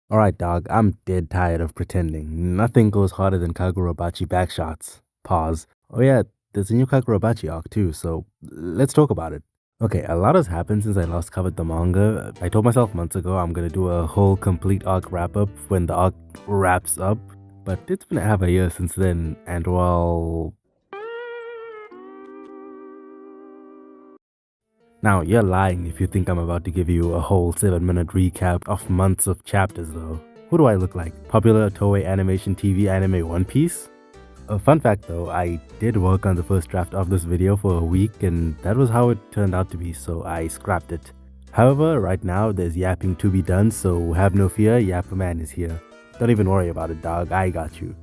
Alright, dog, I'm dead tired of pretending. Nothing goes harder than Kagurabachi backshots. Pause. Oh, yeah, there's a new Kagurabachi arc too, so let's talk about it. Okay, a lot has happened since I last covered the manga. I told myself months ago I'm gonna do a whole complete arc wrap up when the arc wraps up, but it's been half a year since then, and well. Now, you're lying if you think I'm about to give you a whole 7-minute recap of months of chapters, though. Who do I look like? Popular Toei animation TV anime One Piece? A fun fact though, I did work on the first draft of this video for a week and that was how it turned out to be, so I scrapped it. However, right now there's yapping to be done, so have no fear, Yapperman is here. Don't even worry about it, dog, I got you.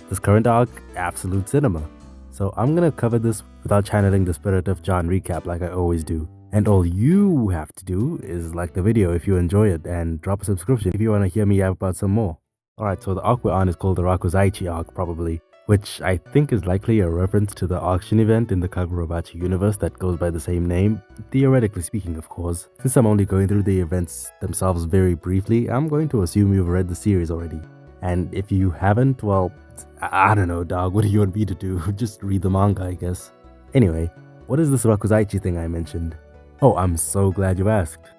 This current arc, absolute cinema. So I'm gonna cover this without channeling the Spirit of John recap like I always do. And all you have to do is like the video if you enjoy it and drop a subscription if you want to hear me yap about some more. Alright, so the arc we're on is called the Rakuzaichi arc probably, which I think is likely a reference to the auction event in the Kagurabachi universe that goes by the same name, theoretically speaking of course. Since I'm only going through the events themselves very briefly, I'm going to assume you've read the series already. And if you haven't, well, I don't know dog, what do you want me to do? Just read the manga I guess. Anyway, what is this Rakuzaichi thing I mentioned? Oh, I'm so glad you asked.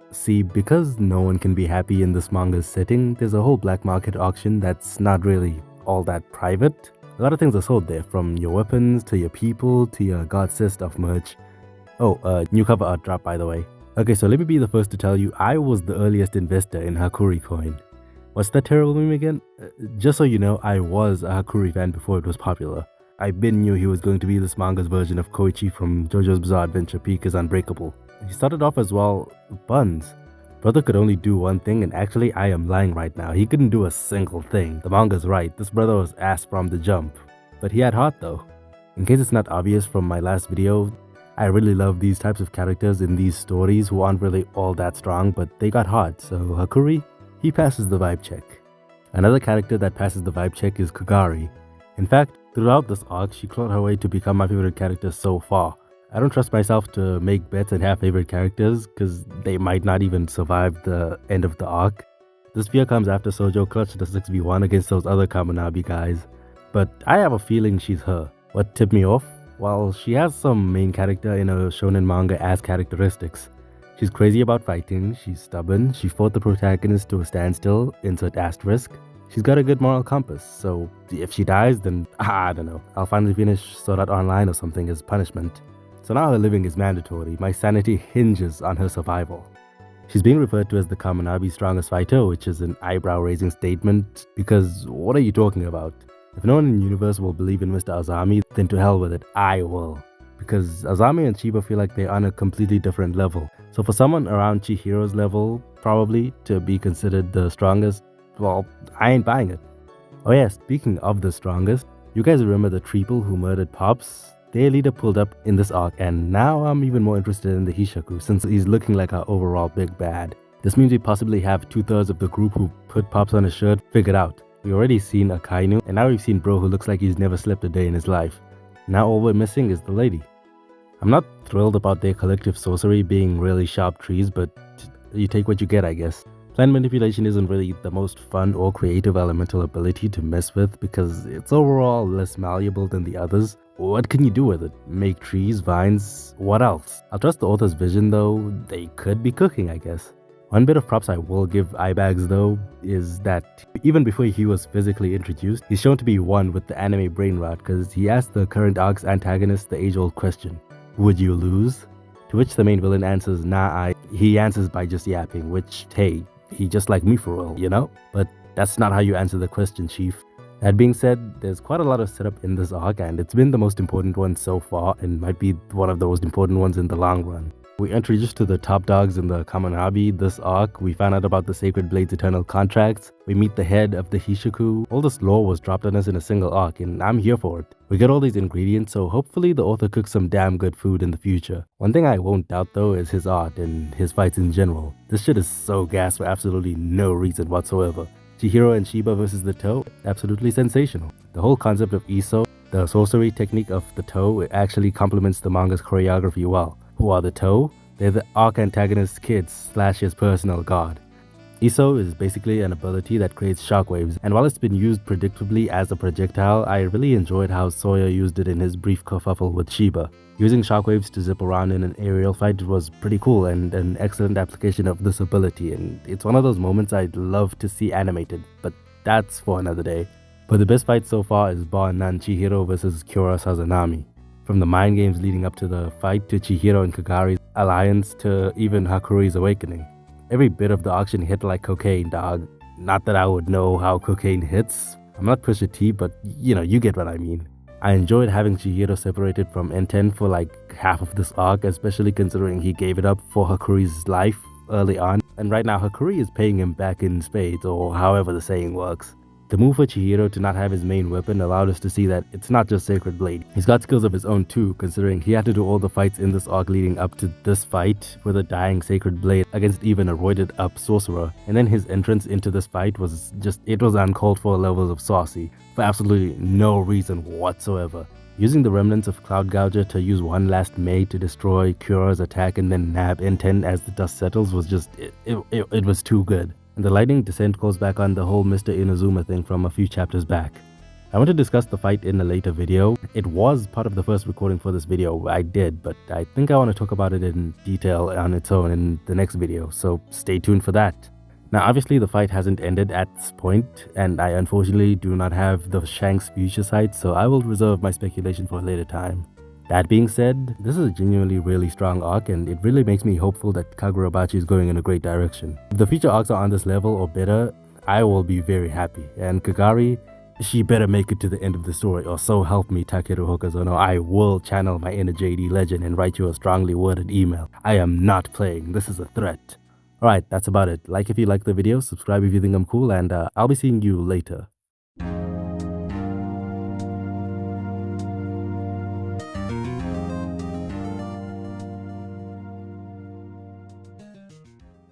See, because no one can be happy in this manga's setting, there's a whole black market auction that's not really all that private. A lot of things are sold there, from your weapons, to your people, to your god stuff merch. Oh, new cover art drop by the way. Okay, so let me be the first to tell you, I was the earliest investor in Hakuri coin. What's that terrible meme again? Just so you know, I was a Hakuri fan before it was popular. I been knew he was going to be this manga's version of Koichi from JoJo's Bizarre Adventure Peak is Unbreakable. He started off as well, buns. Brother could only do one thing, and actually I am lying right now, he couldn't do a single thing. The manga's right, this brother was ass from the jump. But he had heart though. In case it's not obvious from my last video, I really love these types of characters in these stories who aren't really all that strong, but they got heart, so Hakuri, he passes the vibe check. Another character that passes the vibe check is Kagari. In fact, throughout this arc, she clawed her way to become my favorite character so far. I don't trust myself to make bets and have favorite characters because they might not even survive the end of the arc. This fear comes after Sojo clutched the 6v1 against those other Kaminabi guys. But I have a feeling she's her. What tipped me off? Well, she has some main character in a shonen manga as characteristics. She's crazy about fighting, she's stubborn, she fought the protagonist to a standstill, insert asterisk. She's got a good moral compass, so if she dies, then I don't know, I'll finally finish Sword Art Online or something as punishment. So now her living is mandatory, my sanity hinges on her survival. She's being referred to as the Kaminabi's strongest fighter, which is an eyebrow-raising statement, because what are you talking about? If no one in the universe will believe in Mr. Azami, then to hell with it, I will. Because Azami and Chiba feel like they're on a completely different level. So for someone around Chihiro's level, probably, to be considered the strongest, well, I ain't buying it. Oh yeah, speaking of the strongest, you guys remember the Treeple who murdered Pops? Their leader pulled up in this arc, and now I'm even more interested in the Hishaku since he's looking like our overall big bad. This means we possibly have 2/3 of the group who put Pops on his shirt figured out. We already seen Akainu, and now we've seen Bro who looks like he's never slept a day in his life. Now all we're missing is the lady. I'm not thrilled about their collective sorcery being really sharp trees, but you take what you get I guess. Plant manipulation isn't really the most fun or creative elemental ability to mess with because it's overall less malleable than the others. What can you do with it? Make trees, vines, what else? I'll trust the author's vision though, they could be cooking I guess. One bit of props I will give Eyebags though is that even before he was physically introduced, he's shown to be one with the anime brain rot because he asked the current arc's antagonist the age-old question, would you lose? To which the main villain answers, nah, he answers by just yapping, which, hey, he just like me for real, you know? But that's not how you answer the question, Chief. That being said, there's quite a lot of setup in this arc and it's been the most important one so far and might be one of the most important ones in the long run. We introduced to the top dogs in the Kaminabi this arc, we found out about the Sacred Blade's eternal contracts, we meet the head of the Hishaku. All this lore was dropped on us in a single arc and I'm here for it. We get all these ingredients, so hopefully the author cooks some damn good food in the future. One thing I won't doubt though is his art and his fights in general. This shit is so gas for absolutely no reason whatsoever. Chihiro and Shiba versus the Toe, absolutely sensational. The whole concept of Iso, the sorcery technique of the Toe, it actually complements the manga's choreography well. Who are the Toe? They're the arc antagonist's kids / his personal god. Iso is basically an ability that creates shockwaves, and while it's been used predictably as a projectile, I really enjoyed how Sawyer used it in his brief kerfuffle with Shiba. Using shockwaves to zip around in an aerial fight was pretty cool and an excellent application of this ability, and it's one of those moments I'd love to see animated, but that's for another day. But the best fight so far is Bar None Chihiro versus Kyora Sazanami. From the mind games leading up to the fight to Chihiro and Kagari's alliance to even Hakurui's awakening. Every bit of the auction hit like cocaine, dog. Not that I would know how cocaine hits. I'm not Pusha T, but you get what I mean. I enjoyed having Chihiro separated from N10 for like half of this arc, especially considering he gave it up for Hakurui's life early on, and right now Hakurui is paying him back in spades, or however the saying works. The move for Chihiro to not have his main weapon allowed us to see that it's not just Sacred Blade. He's got skills of his own too, considering he had to do all the fights in this arc leading up to this fight with a dying Sacred Blade against even a roided up sorcerer. And then his entrance into this fight was it was uncalled for levels of saucy, for absolutely no reason whatsoever. Using the remnants of Cloud Gouger to use one last May to destroy Kyora's attack and then nab N10 as the dust settles was it was too good. And the lightning descent calls back on the whole Mr. Inazuma thing from a few chapters back. I want to discuss the fight in a later video. It was part of the first recording for this video, I did, but I think I want to talk about it in detail on its own in the next video, so stay tuned for that. Now obviously the fight hasn't ended at this point, and I unfortunately do not have the Shanks future sight, so I will reserve my speculation for a later time. That being said, this is a genuinely really strong arc, and it really makes me hopeful that Kagurabachi is going in a great direction. If the future arcs are on this level or better, I will be very happy. And Kagari, she better make it to the end of the story, or so help me Takeru Hokazono, I will channel my inner JD legend and write you a strongly worded email. I am not playing, this is a threat. Alright, that's about it. Like if you like the video, subscribe if you think I'm cool, and I'll be seeing you later.